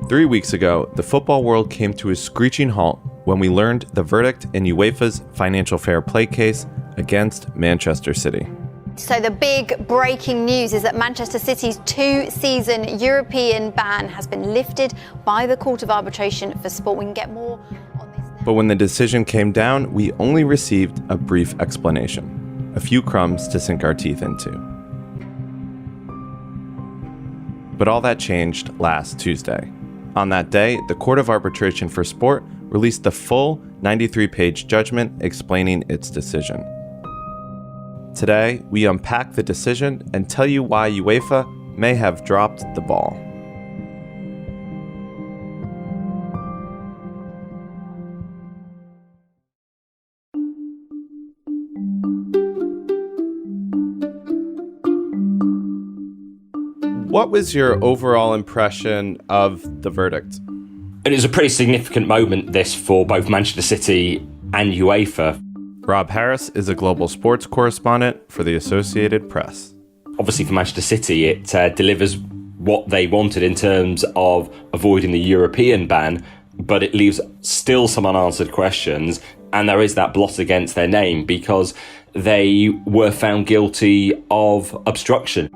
3 weeks ago, the football world came to a screeching halt when we learned the verdict in UEFA's financial fair play case against Manchester City. So the big breaking news is that Manchester City's 2-season European ban has been lifted by the Court of Arbitration for Sport. We can get more on this now. But when the decision came down, we only received a brief explanation, a few crumbs to sink our teeth into. But all that changed last Tuesday. On that day, the Court of Arbitration for Sport released the full 93-page judgment explaining its decision. Today, we unpack the decision and tell you why UEFA may have dropped the ball. What was your overall impression of the verdict? It was a pretty significant moment, this, for both Manchester City and UEFA. Rob Harris is a global sports correspondent for the Associated Press. Obviously, for Manchester City, it delivers what they wanted in terms of avoiding the European ban, but it leaves still some unanswered questions, and there is that blot against their name because they were found guilty of obstruction.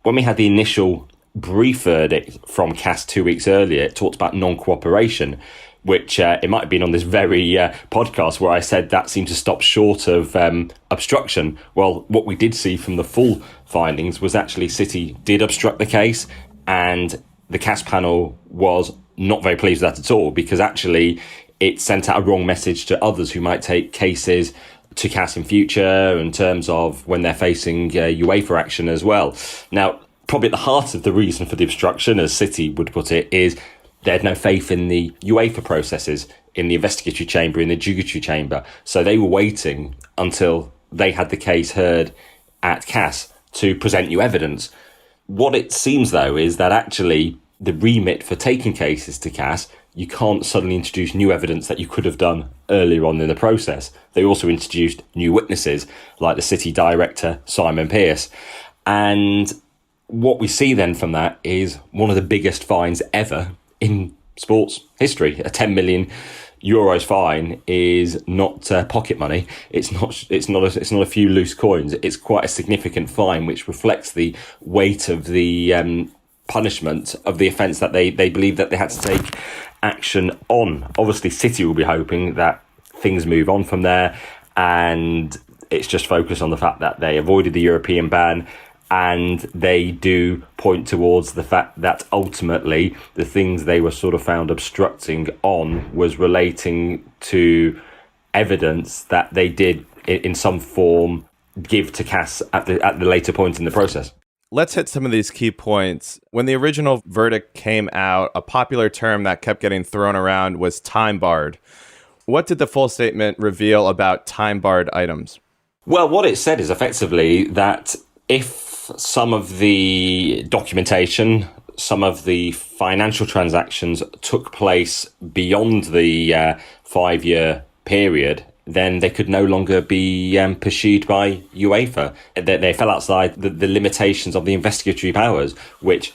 When we had the initial brief verdict from CAS 2 weeks earlier, it talked about non-cooperation, which it might have been on this very podcast where I said that seemed to stop short of obstruction. Well, what we did see from the full findings was actually City did obstruct the case, and the CAS panel was not very pleased with that at all, because actually it sent out a wrong message to others who might take cases to CAS in future in terms of when they're facing UEFA action as well. Now, probably at the heart of the reason for the obstruction, as City would put it, is they had no faith in the UEFA processes, in the investigatory chamber, in the judiciary chamber. So they were waiting until they had the case heard at CAS to present new evidence. What it seems, though, is that actually the remit for taking cases to CAS, you can't suddenly introduce new evidence that you could have done earlier on in the process. They also introduced new witnesses, like the City director, Simon Pearce. And what we see then from that is one of the biggest fines ever in sports history. A 10 million euros fine is not pocket money. It's not a few loose coins. It's quite a significant fine, which reflects the weight of the punishment of the offence that they believe that they had to take action on. Obviously, City will be hoping that things move on from there, and it's just focused on the fact that they avoided the European ban. And they do point towards the fact that ultimately the things they were sort of found obstructing on was relating to evidence that they did in some form give to CAS at the later point in the process. Let's hit some of these key points. When the original verdict came out, a popular term that kept getting thrown around was time barred. What did the full statement reveal about time barred items? Well, what it said is effectively that if some of the documentation, some of the financial transactions took place beyond the 5-year period, then they could no longer be pursued by UEFA. They fell outside the limitations of the investigatory powers, which,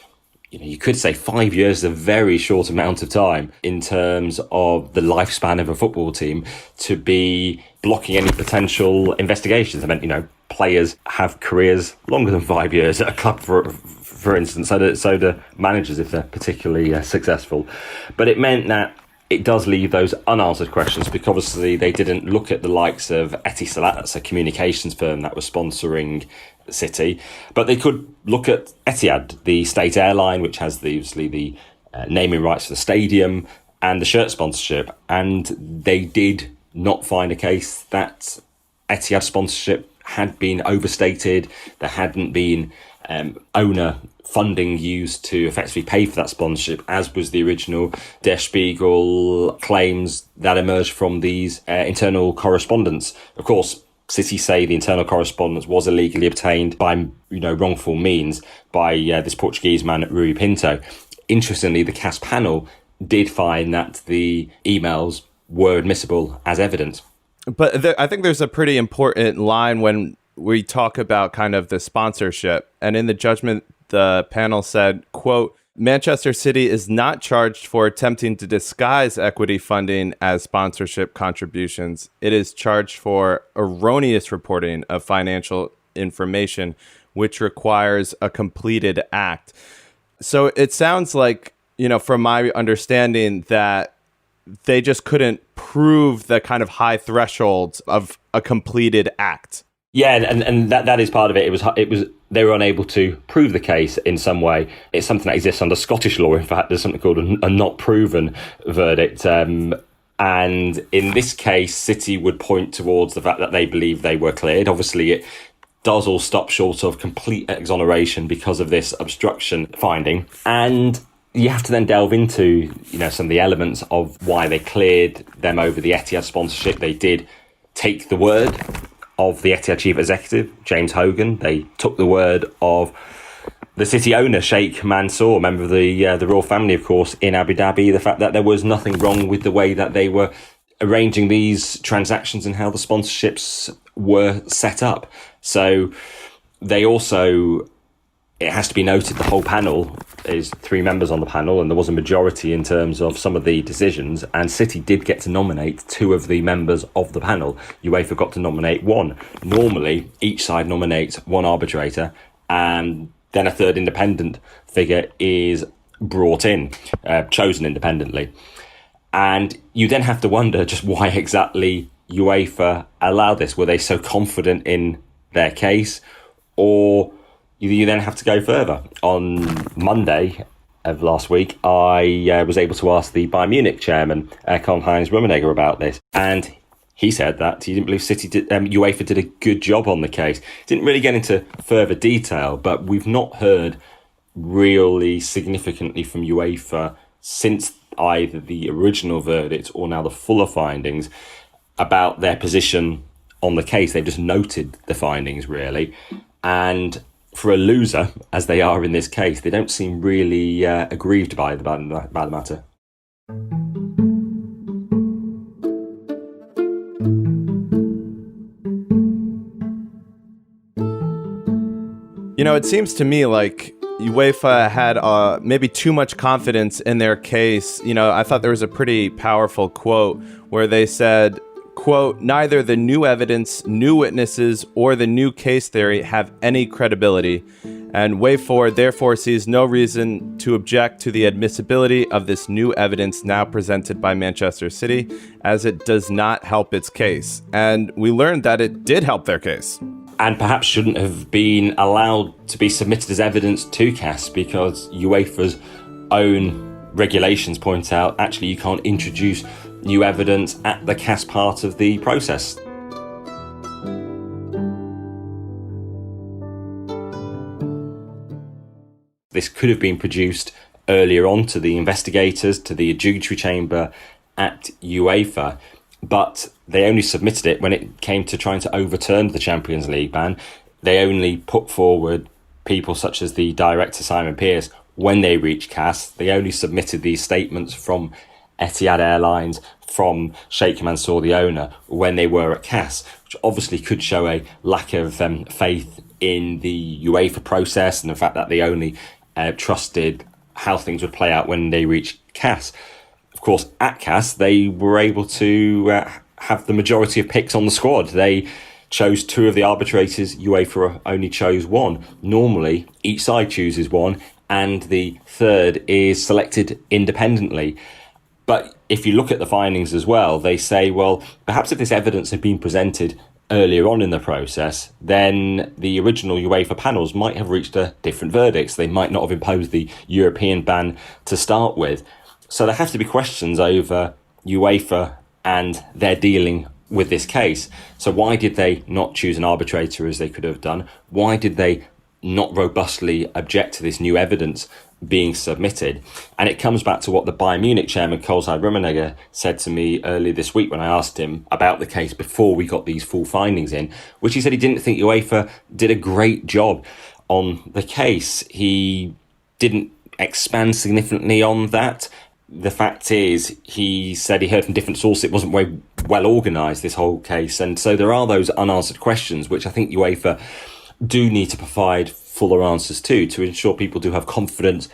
you could say 5 years is a very short amount of time in terms of the lifespan of a football team to be blocking any potential investigations. I mean, players have careers longer than 5 years at a club, for instance, so do managers if they're particularly successful. But it meant that it does leave those unanswered questions, because obviously they didn't look at the likes of Etisalat, that's a communications firm that was sponsoring City, but they could look at Etihad, the state airline, which has the naming rights for the stadium and the shirt sponsorship, and they did not find a case that Etihad sponsorship had been overstated. There hadn't been owner funding used to effectively pay for that sponsorship, as was the original Der Spiegel claims that emerged from these internal correspondence. Of course, City say the internal correspondence was illegally obtained by wrongful means by this Portuguese man, Rui Pinto. Interestingly, the CAS panel did find that the emails were admissible as evidence. But I think there's a pretty important line when we talk about kind of the sponsorship. And in the judgment, the panel said, quote, Manchester City is not charged for attempting to disguise equity funding as sponsorship contributions. It is charged for erroneous reporting of financial information, which requires a completed act. So it sounds like, from my understanding, that they just couldn't prove the kind of high thresholds of a completed act. Yeah, and that is part of it. It was they were unable to prove the case in some way. It's something that exists under Scottish law. In fact, there's something called a not proven verdict. And in this case, City would point towards the fact that they believe they were cleared. Obviously, it does all stop short of complete exoneration because of this obstruction finding. And you have to then delve into, some of the elements of why they cleared them over the Etihad sponsorship. They did take the word of the Etihad chief executive, James Hogan. They took the word of the City owner, Sheikh Mansour, member of the royal family, of course, in Abu Dhabi. The fact that there was nothing wrong with the way that they were arranging these transactions and how the sponsorships were set up. So they also, it has to be noted, the whole panel is 3 members on the panel, and there was a majority in terms of some of the decisions, and City did get to nominate 2 of the members of the panel. UEFA got to nominate 1. Normally, each side nominates 1 arbitrator, and then a third independent figure is brought in, chosen independently. And you then have to wonder just why exactly UEFA allowed this. Were they so confident in their case, or you then have to go further? On Monday of last week, I was able to ask the Bayern Munich chairman, Karl-Heinz Rummenigge, about this. And he said that he didn't believe UEFA did a good job on the case. Didn't really get into further detail, but we've not heard really significantly from UEFA since either the original verdict or now the fuller findings about their position on the case. They've just noted the findings, really. And for a loser, as they are in this case, they don't seem really aggrieved by the matter. It seems to me like UEFA had maybe too much confidence in their case. I thought there was a pretty powerful quote where they said, quote, neither the new evidence, new witnesses, or the new case theory have any credibility, and UEFA therefore sees no reason to object to the admissibility of this new evidence now presented by Manchester City, as it does not help its case. And we learned that it did help their case. And perhaps shouldn't have been allowed to be submitted as evidence to CAS, because UEFA's own regulations point out actually you can't introduce new evidence at the CAS part of the process. This could have been produced earlier on to the investigators, to the adjudicatory chamber at UEFA, but they only submitted it when it came to trying to overturn the Champions League ban. They only put forward people such as the director, Simon Pearce, when they reached CAS. They only submitted these statements from Etihad Airlines, from Sheikh Mansour, the owner, when they were at CAS, which obviously could show a lack of faith in the UEFA process and the fact that they only trusted how things would play out when they reached CAS. Of course, at CAS, they were able to have the majority of picks on the squad. They chose 2 of the arbitrators. UEFA only chose 1. Normally, each side chooses 1, and the third is selected independently. But if you look at the findings as well, they say, well, perhaps if this evidence had been presented earlier on in the process, then the original UEFA panels might have reached a different verdict. They might not have imposed the European ban to start with. So there have to be questions over UEFA and their dealing with this case. So why did they not choose an arbitrator as they could have done? Why did they not robustly object to this new evidence being submitted? And it comes back to what the Bayern Munich chairman, Karl-Heinz Rummenigge, said to me earlier this week when I asked him about the case before we got these full findings in, which he said he didn't think UEFA did a great job on the case. He didn't expand significantly on that. the fact is, he said he heard from different sources it wasn't very well organised, this whole case. And so there are those unanswered questions, which I think UEFA do need to provide fuller answers to ensure people do have confidence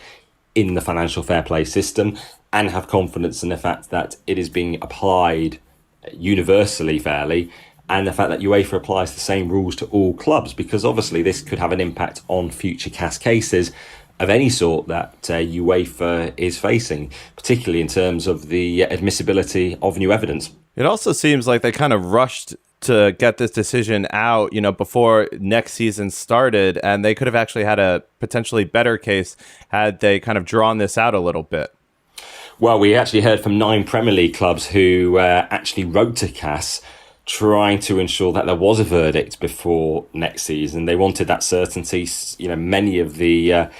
in the financial fair play system and have confidence in the fact that it is being applied universally fairly, and the fact that UEFA applies the same rules to all clubs, because obviously this could have an impact on future CAS cases of any sort that UEFA is facing, particularly in terms of the admissibility of new evidence. It also seems like they kind of rushed to get this decision out, before next season started, and they could have actually had a potentially better case had they kind of drawn this out a little bit. Well, we actually heard from 9 Premier League clubs who actually wrote to CAS trying to ensure that there was a verdict before next season. They wanted that certainty. Many of the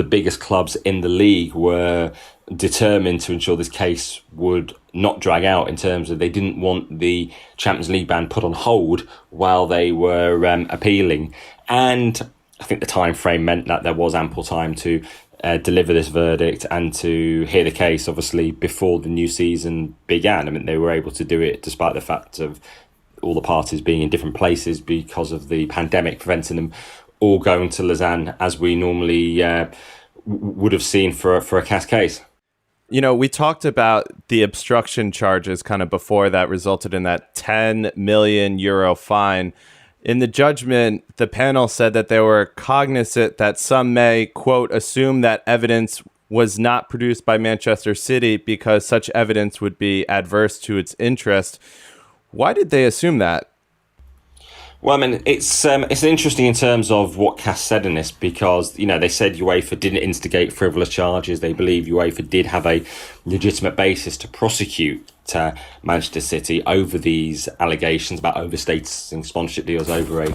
biggest clubs in the league were determined to ensure this case would not drag out, in terms of they didn't want the Champions League ban put on hold while they were appealing. And I think the time frame meant that there was ample time to deliver this verdict and to hear the case, obviously, before the new season began. I mean, they were able to do it despite the fact of all the parties being in different places because of the pandemic, preventing them all going to Lausanne as we normally would have seen for a CAS case. We talked about the obstruction charges kind of before that resulted in that €10 million fine. In the judgment, the panel said that they were cognizant that some may, quote, assume that evidence was not produced by Manchester City because such evidence would be adverse to its interest. Why did they assume that? Well, I mean, it's interesting in terms of what CAS said in this, because, they said UEFA didn't instigate frivolous charges. They believe UEFA did have a legitimate basis to prosecute Manchester City over these allegations about overstating sponsorship deals over a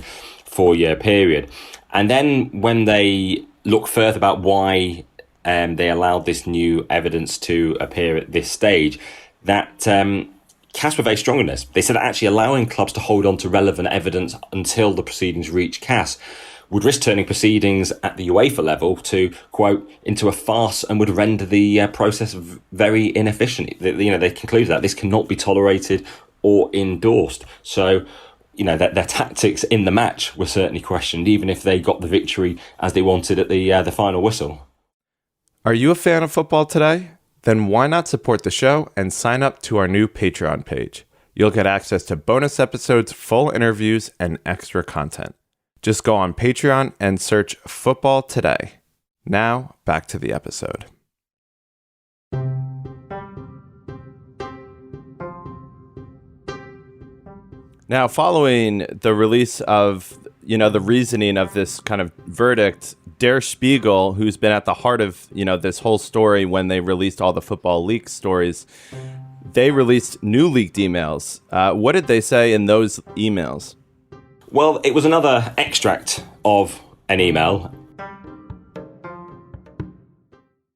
4-year period. And then when they look further about why they allowed this new evidence to appear at this stage, that CAS were very strong in this. They said that actually allowing clubs to hold on to relevant evidence until the proceedings reach CAS would risk turning proceedings at the UEFA level to, quote, into a farce, and would render the process very inefficient. They concluded that this cannot be tolerated or endorsed. So, their tactics in the match were certainly questioned, even if they got the victory as they wanted at the final whistle. Are you a fan of football today? Then why not support the show and sign up to our new Patreon page? You'll get access to bonus episodes, full interviews, and extra content. Just go on Patreon and search Football Today. Now, back to the episode. Now, following the release of, the reasoning of this kind of verdict, Der Spiegel, who's been at the heart of, this whole story when they released all the football leak stories, they released new leaked emails. What did they say in those emails? Well, it was another extract of an email.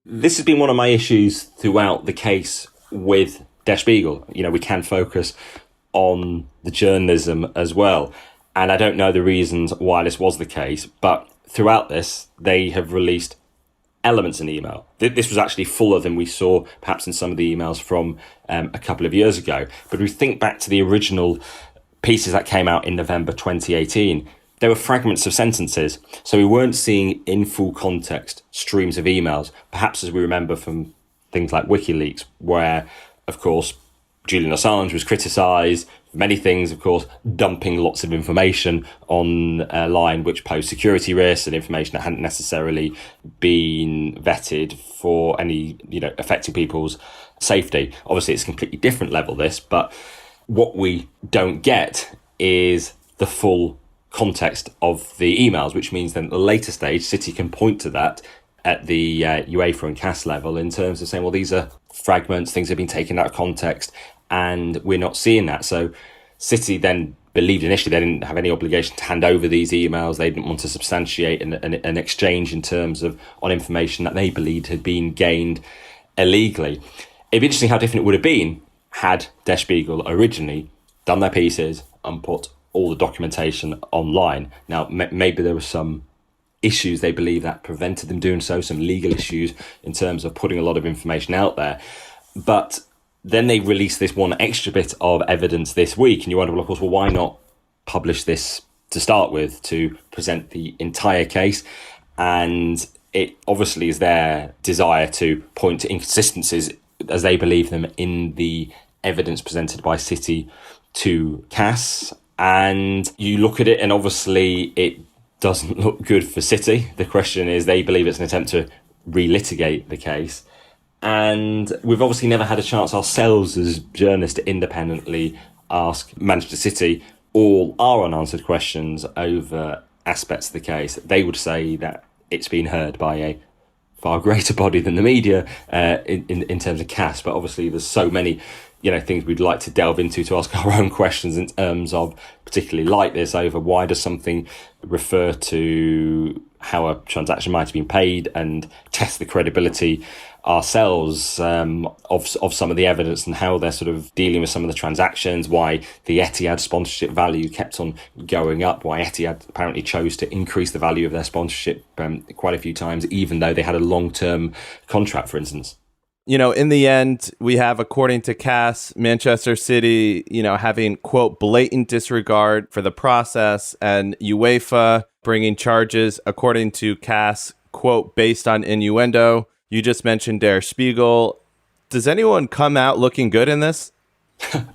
This has been one of my issues throughout the case with Der Spiegel. We can focus on the journalism as well. And I don't know the reasons why this was the case, but throughout this, they have released elements in the email. This was actually fuller than we saw perhaps in some of the emails from a couple of years ago. But if we think back to the original pieces that came out in November 2018, there were fragments of sentences. So we weren't seeing in full context streams of emails, perhaps as we remember from things like WikiLeaks, where, of course, Julian Assange was criticised for many things, of course, dumping lots of information online which posed security risks and information that hadn't necessarily been vetted for any, affecting people's safety. Obviously, it's a completely different level, this, but what we don't get is the full context of the emails, which means then at the later stage, City can point to that at the UEFA and CAS level in terms of saying, well, these are fragments, things have been taken out of context, and we're not seeing that. So City then believed initially they didn't have any obligation to hand over these emails. They didn't want to substantiate an exchange in terms of on information that they believed had been gained illegally. It'd be interesting how different it would have been had Der Spiegel originally done their pieces and put all the documentation online. Now, maybe there was some issues they believe that prevented them doing so, some legal issues in terms of putting a lot of information out there. But then they released this one extra bit of evidence this week, and you wonder, well, of course, well, why not publish this to start with, to present the entire case? And it obviously is their desire to point to inconsistencies, as they believe them, in the evidence presented by City to CAS. And you look at it, and obviously it doesn't look good for City. The question is, they believe it's an attempt to relitigate the case. And we've obviously never had a chance ourselves as journalists to independently ask Manchester City all our unanswered questions over aspects of the case. They would say that it's been heard by a far greater body than the media in terms of CAS. But obviously there's so many things we'd like to delve into to ask our own questions in terms of, particularly like this, over why does something refer to how a transaction might have been paid, and test the credibility ourselves of some of the evidence and how they're sort of dealing with some of the transactions, why the Etihad sponsorship value kept on going up, why Etihad apparently chose to increase the value of their sponsorship quite a few times, even though they had a long-term contract, for instance. In the end, we have, according to CAS, Manchester City, having, quote, blatant disregard for the process, and UEFA bringing charges, according to CAS, quote, based on innuendo. You just mentioned Der Spiegel. Does anyone come out looking good in this?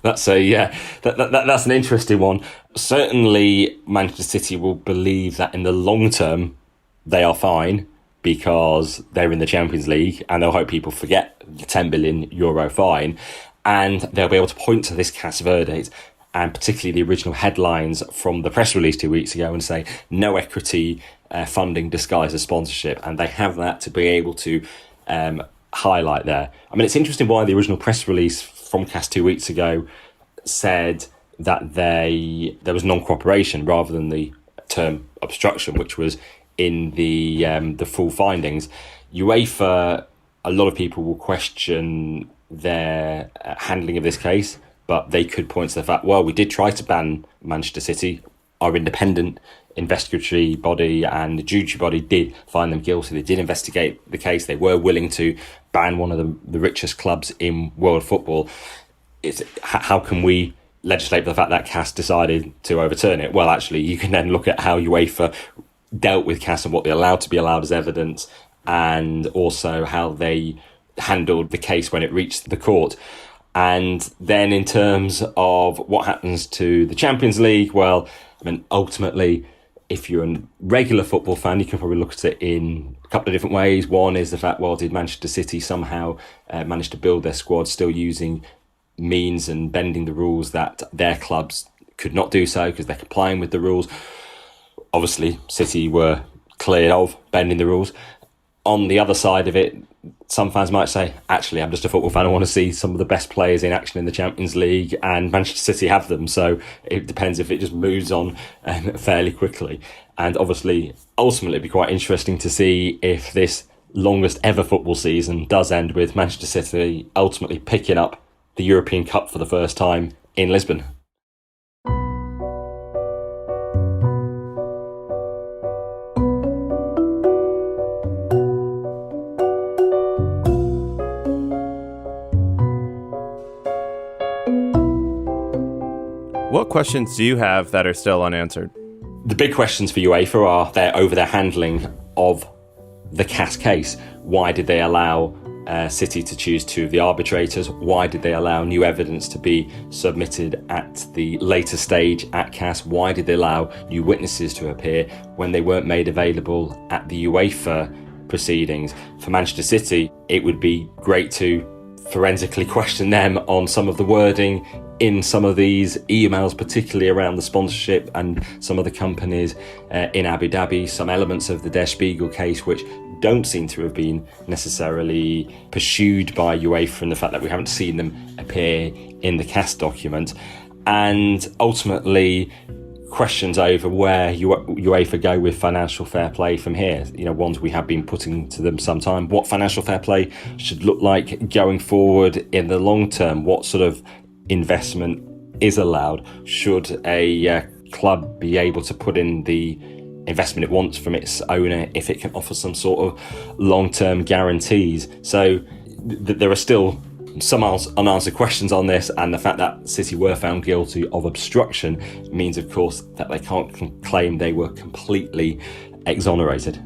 That's an interesting one. Certainly, Manchester City will believe that in the long term, they are fine, because they're in the Champions League, and they'll hope people forget the €10 billion fine, and they'll be able to point to this CAS verdict, and particularly the original headlines from the press release 2 weeks ago, and say no equity funding disguises sponsorship, and they have that to be able to highlight there. I mean, it's interesting why the original press release from CAS 2 weeks ago said that there was non-cooperation rather than the term obstruction, which was in the full findings. UEFA, a lot of people will question their handling of this case, but they could point to the fact, well, we did try to ban Manchester City. Our independent investigatory body and judiciary body did find them guilty. They did investigate the case. They were willing to ban one of the richest clubs in world football. How can we legislate for the fact that CAS decided to overturn it? Well, actually, you can then look at how UEFA dealt with CAS and what they allowed to be allowed as evidence, and also how they handled the case when it reached the court. And then in terms of what happens to the Champions League, well, I mean, ultimately, if you're a regular football fan, you can probably look at it in a couple of different ways. One is the fact, well, did Manchester City somehow manage to build their squad still using means and bending the rules that their clubs could not do so because they're complying with the rules? Obviously, City were cleared of bending the rules. On the other side of it, some fans might say, actually, I'm just a football fan. I want to see some of the best players in action in the Champions League, and Manchester City have them. So it depends if it just moves on fairly quickly. And obviously, ultimately, it'd be quite interesting to see if this longest ever football season does end with Manchester City ultimately picking up the European Cup for the first time in Lisbon. What questions do you have that are still unanswered? The big questions for UEFA are over their handling of the CAS case. Why did they allow City to choose two of the arbitrators? Why did they allow new evidence to be submitted at the later stage at CAS? Why did they allow new witnesses to appear when they weren't made available at the UEFA proceedings? For Manchester City, it would be great to forensically question them on some of the wording in some of these emails, particularly around the sponsorship and some of the companies in Abu Dhabi, some elements of the Der Spiegel case which don't seem to have been necessarily pursued by UEFA, and the fact that we haven't seen them appear in the CAS document. And ultimately, questions over where UEFA go with financial fair play from here. Ones we have been putting to them some time. What financial fair play should look like going forward in the long term? What sort of investment is allowed? Should a club be able to put in the investment it wants from its owner if it can offer some sort of long-term guarantees. So there are still some unanswered questions on this, and the fact that City were found guilty of obstruction means, of course, that they can't claim they were completely exonerated.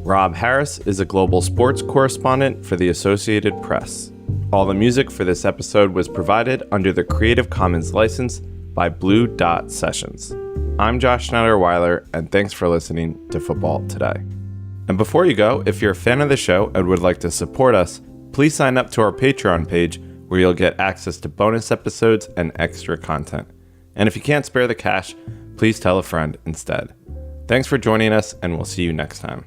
Rob Harris is a global sports correspondent for the Associated Press. All the music for this episode was provided under the Creative Commons license by Blue Dot Sessions. I'm Josh Schneider-Weiler, and thanks for listening to Football Today. And before you go, if you're a fan of the show and would like to support us, please sign up to our Patreon page where you'll get access to bonus episodes and extra content. And if you can't spare the cash, please tell a friend instead. Thanks for joining us, and we'll see you next time.